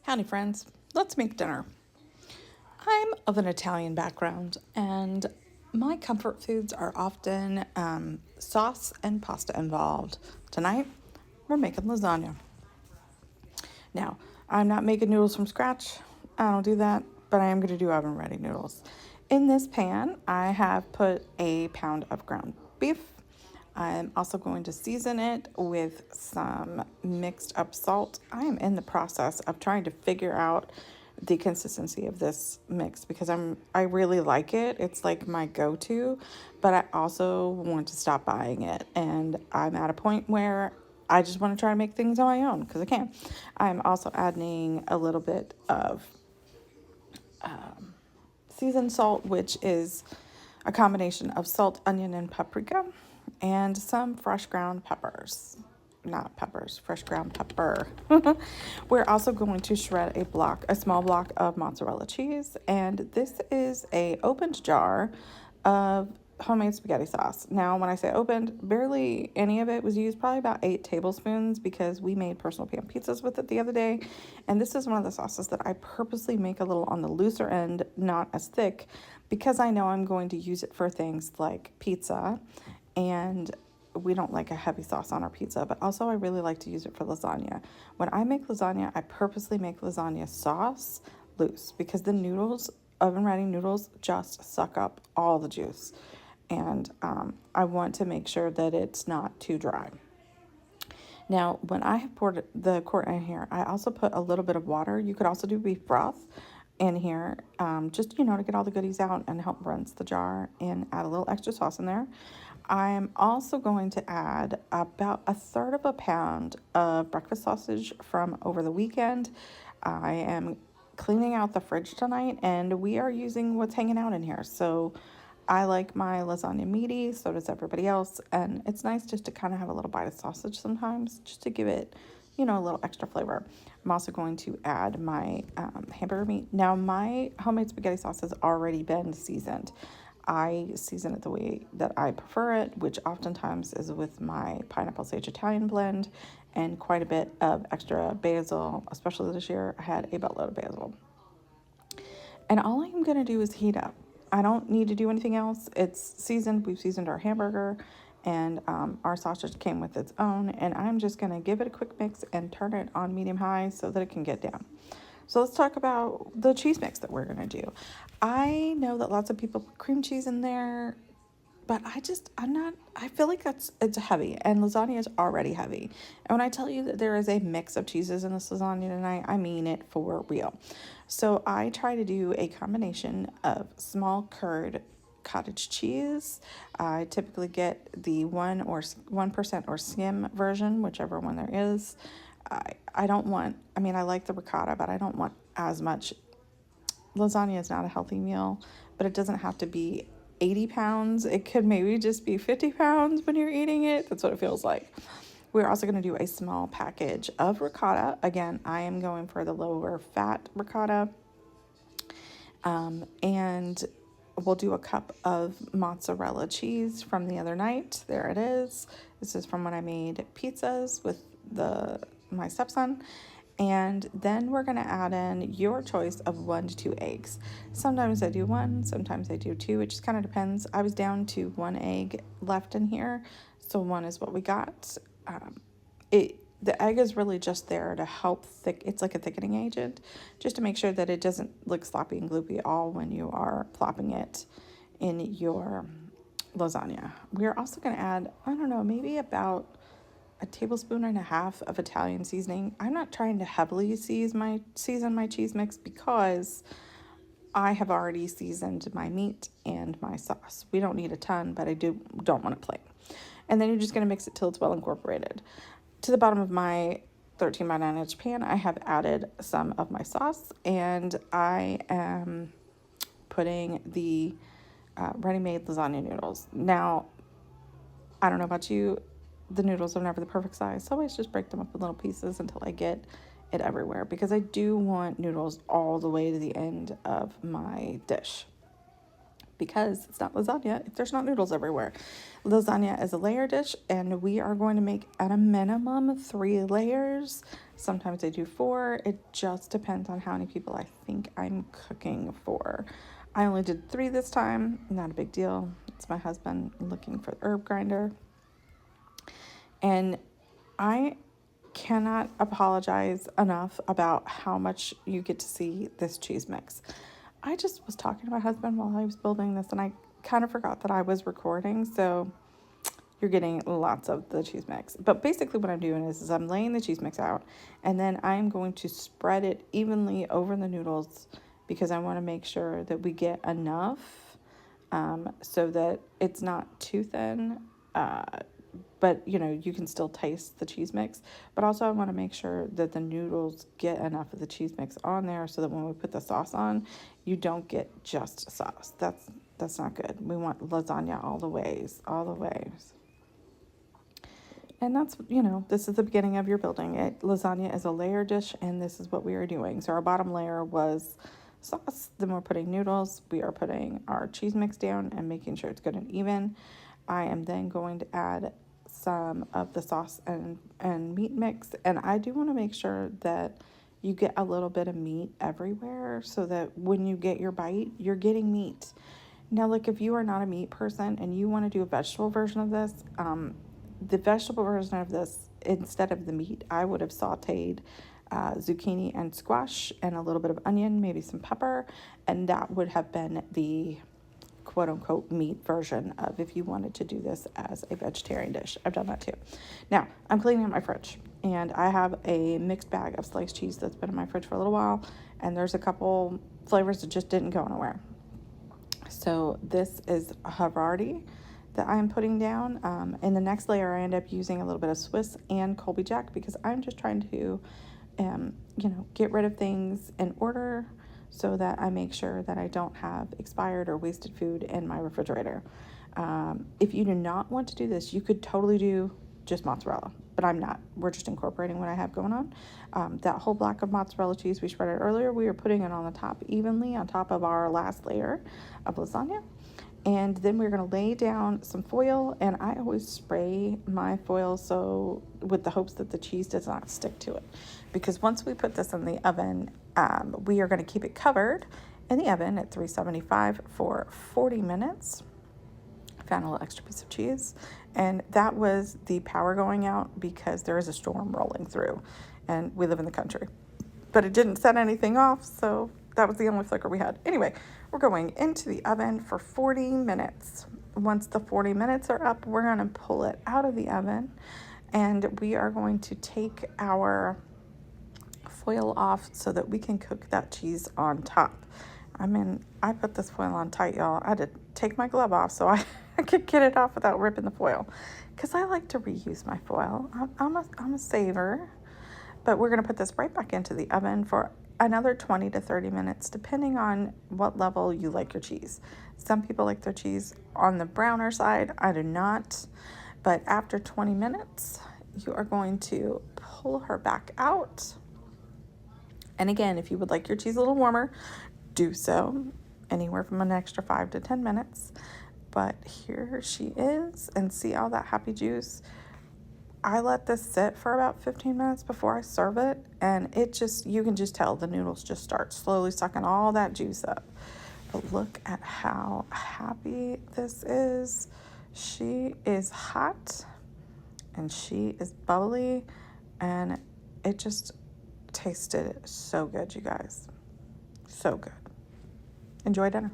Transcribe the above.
Howdy, friends. Let's make dinner. I'm of an Italian background, and my comfort foods are often sauce and pasta involved. Tonight, we're making lasagna. Now, I'm not making noodles from scratch. I don't do that, but I am going to do oven ready noodles. In this pan, I have put a pound of ground beef. I'm also going to season it with some mixed up salt. I am in the process of trying to figure out the consistency of this mix because I really like it. It's like my go-to, but I also want to stop buying it, and I'm at a point where I just want to try to make things on my own because I can. I'm also adding a little bit of seasoned salt, which is a combination of salt, onion, and paprika, and some fresh ground peppers. Not peppers, fresh ground pepper. We're also going to shred a small block of mozzarella cheese, and this is a opened jar of homemade spaghetti sauce. Now, when I say opened, barely any of it was used, probably about 8 tablespoons, because we made personal pan pizzas with it the other day. And this is one of the sauces that I purposely make a little on the looser end, not as thick, because I know I'm going to use it for things like pizza, and we don't like a heavy sauce on our pizza, but also I really like to use it for lasagna. When I make lasagna, I purposely make lasagna sauce loose because the noodles, oven ready noodles, just suck up all the juice. And I want to make sure that it's not too dry. Now, when I have poured the quart in here, I also put a little bit of water. You could also do beef broth in here, just, to get all the goodies out and help rinse the jar and add a little extra sauce in there. I'm also going to add about a third of a pound of breakfast sausage from over the weekend. I am cleaning out the fridge tonight, and we are using what's hanging out in here. So I like my lasagna meaty, so does everybody else, and it's nice just to kind of have a little bite of sausage sometimes, just to give it, a little extra flavor. I'm also going to add my hamburger meat. Now, my homemade spaghetti sauce has already been seasoned. I season it the way that I prefer it, which oftentimes is with my pineapple sage Italian blend and quite a bit of extra basil. Especially this year, I had a buttload of basil. And all I'm going to do is heat up. I don't need to do anything else. It's seasoned. We've seasoned our hamburger, and our sausage came with its own. And I'm just going to give it a quick mix and turn it on medium high so that it can get down. So let's talk about the cheese mix that we're going to do. I know that lots of people put cream cheese in there, but I feel like it's heavy, and lasagna is already heavy. And when I tell you that there is a mix of cheeses in this lasagna tonight, I mean it for real. So I try to do a combination of small curd cottage cheese. I typically get the 1% or skim version, whichever one there is. I don't want, I like the ricotta, but I don't want as much. Lasagna is not a healthy meal, but it doesn't have to be 80 pounds. It could maybe just be 50 pounds when you're eating it. That's what it feels like. We're also going to do a small package of ricotta. Again, I am going for the lower fat ricotta. And we'll do a cup of mozzarella cheese from the other night. There it is. This is from when I made pizzas with my stepson. And then we're going to add in your choice of 1 to 2 eggs. Sometimes I do 1, sometimes I do 2. It just kind of depends. I was down to 1 egg left in here, so 1 is what we got. The egg is really just there to help it's like a thickening agent, just to make sure that it doesn't look sloppy and gloopy at all when you are plopping it in your lasagna. We're also going to add, I don't know, maybe about a tablespoon and a half of Italian seasoning. I'm not trying to heavily season my cheese mix because I have already seasoned my meat and my sauce. We don't need a ton, but I don't want it plain. And then you're just going to mix it till it's well incorporated. To the bottom of my 13 by 9 inch pan, I have added some of my sauce, and I am putting the ready-made lasagna noodles. Now, I don't know about you, the noodles are never the perfect size, so I always just break them up in little pieces until I get it everywhere, because I do want noodles all the way to the end of my dish. because it's not lasagna if there's not noodles everywhere. Lasagna is a layer dish, and we are going to make at a minimum 3 layers. Sometimes I do 4. It just depends on how many people I think I'm cooking for. I only did 3 this time. Not a big deal. It's my husband looking for the herb grinder. And I cannot apologize enough about how much you get to see this cheese mix. I just was talking to my husband while I was building this, and I kind of forgot that I was recording, so you're getting lots of the cheese mix. But basically what I'm doing is I'm laying the cheese mix out, and then I'm going to spread it evenly over the noodles because I want to make sure that we get enough so that it's not too thin. But, you know, you can still taste the cheese mix. But also I want to make sure that the noodles get enough of the cheese mix on there so that when we put the sauce on, you don't get just sauce. That's not good. We want lasagna all the ways, all the ways. And that's, you know, this is the beginning of your building. Lasagna is a layer dish, and this is what we are doing. So our bottom layer was sauce. Then we're putting noodles. We are putting our cheese mix down and making sure it's good and even. I am then going to add some of the sauce and meat mix. And I do want to make sure that you get a little bit of meat everywhere so that when you get your bite, you're getting meat. Now, like if you are not a meat person and you want to do a vegetable version of this, the vegetable version of this, instead of the meat, I would have sauteed zucchini and squash and a little bit of onion, maybe some pepper, and that would have been the quote unquote meat version of if you wanted to do this as a vegetarian dish. I've done that too. Now, I'm cleaning out my fridge, and I have a mixed bag of sliced cheese that's been in my fridge for a little while, and there's a couple flavors that just didn't go anywhere. So this is Havarti that I'm putting down. In the next layer, I end up using a little bit of Swiss and Colby Jack because I'm just trying to, get rid of things in order so that I make sure that I don't have expired or wasted food in my refrigerator. If you do not want to do this, you could totally do just mozzarella, but I'm not. We're just incorporating what I have going on. That whole block of mozzarella cheese we shredded earlier, we are putting it on the top evenly on top of our last layer of lasagna. And then we're going to lay down some foil, and I always spray my foil so with the hopes that the cheese does not stick to it. Because once we put this in the oven, we are going to keep it covered in the oven at 375 for 40 minutes. I found a little extra piece of cheese, and that was the power going out because there is a storm rolling through, and we live in the country. But it didn't set anything off, so that was the only flicker we had. Anyway, we're going into the oven for 40 minutes. Once the 40 minutes are up, we're going to pull it out of the oven, and we are going to take our foil off so that we can cook that cheese on top. I put this foil on tight, y'all. I had to take my glove off so I could get it off without ripping the foil because I like to reuse my foil. I'm a saver. But we're going to put this right back into the oven for another 20 to 30 minutes, depending on what level you like your cheese. Some people like their cheese on the browner side. I do not. But after 20 minutes, you are going to pull her back out. And again, if you would like your cheese a little warmer, do so. Anywhere from an extra 5 to 10 minutes. But here she is, and see all that happy juice. I let this sit for about 15 minutes before I serve it, and you can just tell the noodles just start slowly sucking all that juice up. But look at how happy this is. She is hot, and she is bubbly, and it just tasted so good, you guys. So good. Enjoy dinner.